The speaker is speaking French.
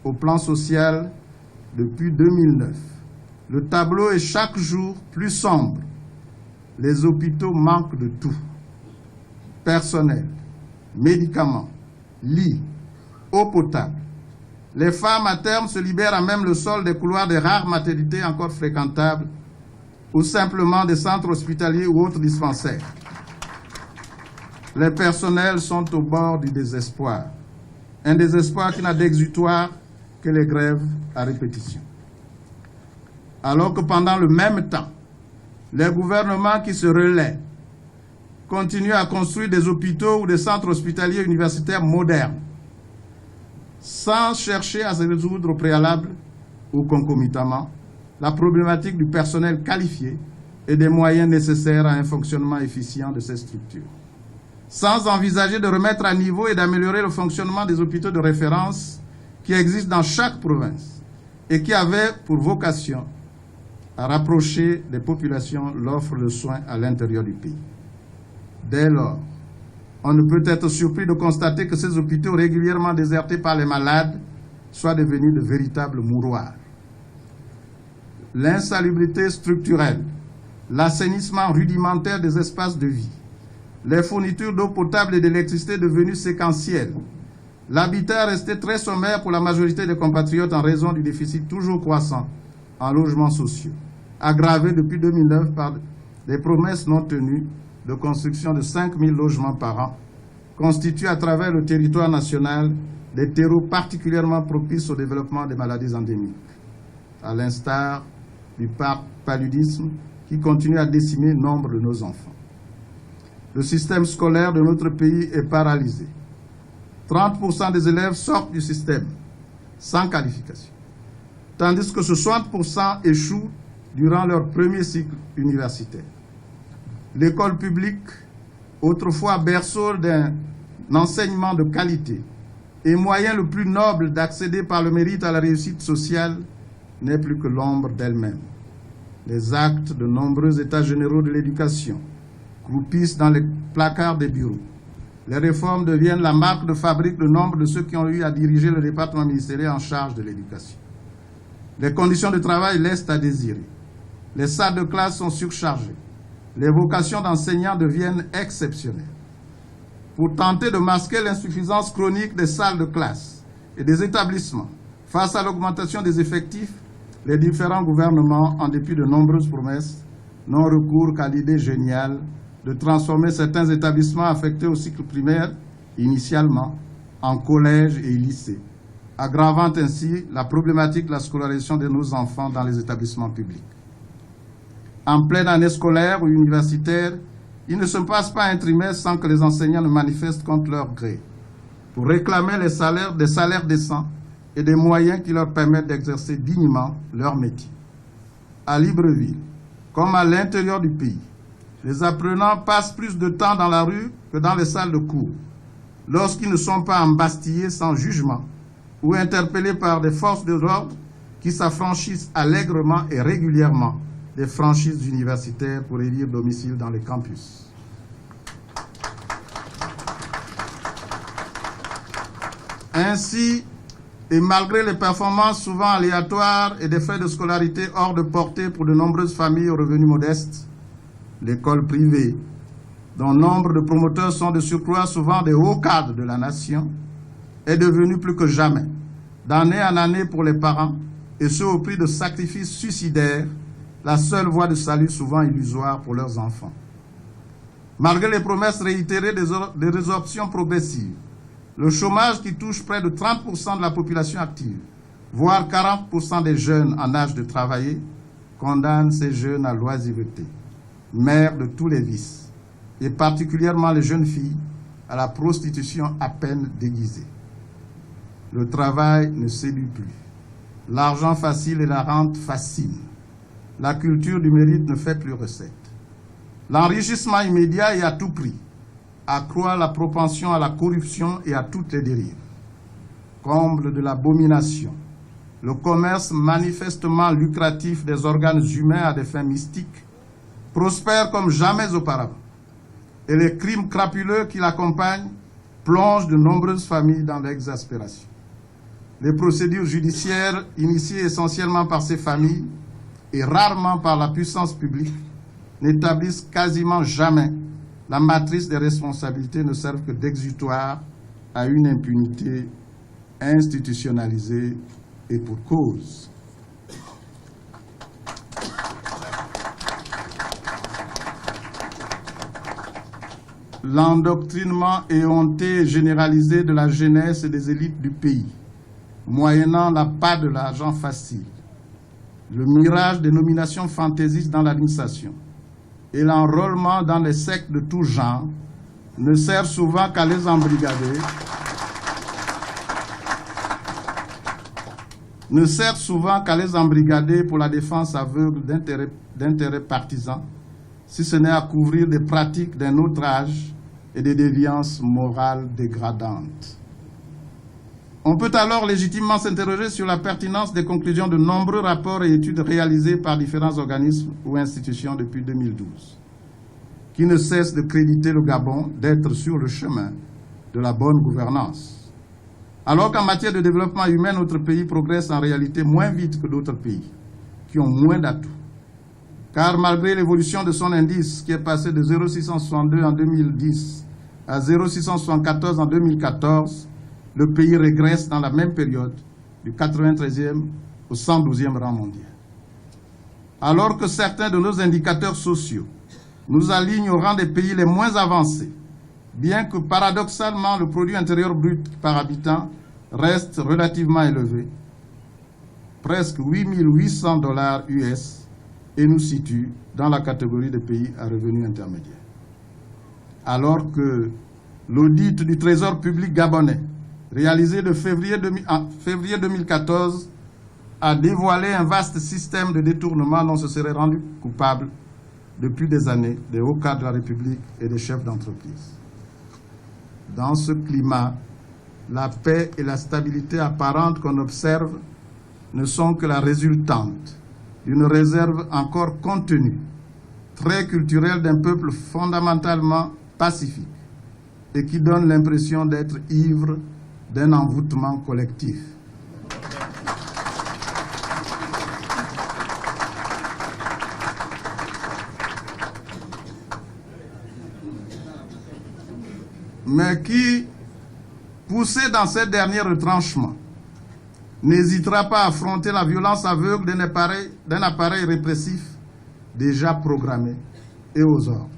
au plan social depuis 2009. Le tableau est chaque jour plus sombre. Les hôpitaux manquent de tout. Personnel, médicaments, lits, eau potable. Les femmes à terme se libèrent à même le sol des couloirs des rares maternités encore fréquentables ou simplement des centres hospitaliers ou autres dispensaires. Les personnels sont au bord du désespoir. Un désespoir qui n'a d'exutoire que les grèves à répétition. Alors que pendant le même temps, les gouvernements qui se relaient continuent à construire des hôpitaux ou des centres hospitaliers universitaires modernes, sans chercher à se résoudre au préalable ou concomitamment la problématique du personnel qualifié et des moyens nécessaires à un fonctionnement efficient de ces structures. Sans envisager de remettre à niveau et d'améliorer le fonctionnement des hôpitaux de référence qui existent dans chaque province et qui avaient pour vocation à rapprocher des populations l'offre de soins à l'intérieur du pays. Dès lors, on ne peut être surpris de constater que ces hôpitaux régulièrement désertés par les malades soient devenus de véritables mouroirs. L'insalubrité structurelle, l'assainissement rudimentaire des espaces de vie, les fournitures d'eau potable et d'électricité devenues séquentielles, l'habitat resté très sommaire pour la majorité des compatriotes en raison du déficit toujours croissant en logements sociaux, aggravé depuis 2009 par des promesses non tenues de construction de 5 000 logements par an, constituent à travers le territoire national des terreaux particulièrement propices au développement des maladies endémiques, à l'instar du paludisme qui continue à décimer nombre de nos enfants. Le système scolaire de notre pays est paralysé. 30% des élèves sortent du système sans qualification, tandis que 60% échouent durant leur premier cycle universitaire. L'école publique, autrefois berceau d'un enseignement de qualité et moyen le plus noble d'accéder par le mérite à la réussite sociale, n'est plus que l'ombre d'elle-même. Les actes de nombreux états généraux de l'éducation croupissent dans les placards des bureaux. Les réformes deviennent la marque de fabrique de nombre de ceux qui ont eu à diriger le département ministériel en charge de l'éducation. Les conditions de travail laissent à désirer. Les salles de classe sont surchargées. Les vocations d'enseignants deviennent exceptionnelles. Pour tenter de masquer l'insuffisance chronique des salles de classe et des établissements face à l'augmentation des effectifs, les différents gouvernements, en dépit de nombreuses promesses, n'ont recours qu'à l'idée géniale de transformer certains établissements affectés au cycle primaire, initialement, en collèges et lycées, aggravant ainsi la problématique de la scolarisation de nos enfants dans les établissements publics. En pleine année scolaire ou universitaire, il ne se passe pas un trimestre sans que les enseignants ne manifestent contre leur gré pour réclamer des salaires décents et des moyens qui leur permettent d'exercer dignement leur métier. À Libreville, comme à l'intérieur du pays, les apprenants passent plus de temps dans la rue que dans les salles de cours, lorsqu'ils ne sont pas embastillés sans jugement ou interpellés par des forces de l'ordre qui s'affranchissent allègrement et régulièrement des franchises universitaires pour élire domicile dans les campus. Ainsi, et malgré les performances souvent aléatoires et des frais de scolarité hors de portée pour de nombreuses familles aux revenus modestes, l'école privée, dont nombre de promoteurs sont de surcroît souvent des hauts cadres de la nation, est devenue plus que jamais, d'année en année pour les parents, et ce au prix de sacrifices suicidaires, la seule voie de salut souvent illusoire pour leurs enfants. Malgré les promesses réitérées des résorptions progressives, le chômage qui touche près de 30% de la population active, voire 40% des jeunes en âge de travailler, condamne ces jeunes à l'oisiveté, mère de tous les vices, et particulièrement les jeunes filles, à la prostitution à peine déguisée. Le travail ne séduit plus. L'argent facile et la rente fascinent. La culture du mérite ne fait plus recette. L'enrichissement immédiat et à tout prix accroît la propension à la corruption et à toutes les dérives. Comble de l'abomination, le commerce manifestement lucratif des organes humains à des fins mystiques prospère comme jamais auparavant. Et les crimes crapuleux qui l'accompagnent plongent de nombreuses familles dans l'exaspération. les procédures judiciaires initiées essentiellement par ces familles et rarement par la puissance publique n'établissent quasiment jamais la matrice des responsabilités, ne servent que d'exutoire à une impunité institutionnalisée et pour cause. L'endoctrinement éhonté et généralisé de la jeunesse et des élites du pays, moyennant l'appât de l'argent facile, le mirage des nominations fantaisistes dans l'administration et l'enrôlement dans les sectes de tout genre ne sert souvent qu'à les embrigader, pour la défense aveugle d'intérêts partisans, si ce n'est à couvrir des pratiques d'un autre âge et des déviances morales dégradantes. On peut alors légitimement s'interroger sur la pertinence des conclusions de nombreux rapports et études réalisés par différents organismes ou institutions depuis 2012, qui ne cessent de créditer le Gabon d'être sur le chemin de la bonne gouvernance. Alors qu'en matière de développement humain, notre pays progresse en réalité moins vite que d'autres pays, qui ont moins d'atouts. Car malgré l'évolution de son indice, qui est passé de 0,662 en 2010 à 0,674 en 2014, le pays régresse dans la même période du 93e au 112e rang mondial. Alors que certains de nos indicateurs sociaux nous alignent au rang des pays les moins avancés, bien que paradoxalement le produit intérieur brut par habitant reste relativement élevé, presque 8 800 $ US, et nous situe dans la catégorie des pays à revenus intermédiaires. Alors que l'audit du Trésor public gabonais, réalisé de février 2014, a dévoilé un vaste système de détournement dont se seraient rendus coupables depuis des années des hauts cadres de la République et des chefs d'entreprise. Dans ce climat, la paix et la stabilité apparente qu'on observe ne sont que la résultante d'une réserve encore contenue, très culturelle d'un peuple fondamentalement pacifique et qui donne l'impression d'être ivre d'un envoûtement collectif. Mais qui, poussé dans ces derniers retranchements, n'hésitera pas à affronter la violence aveugle d'un appareil répressif déjà programmé et aux ordres.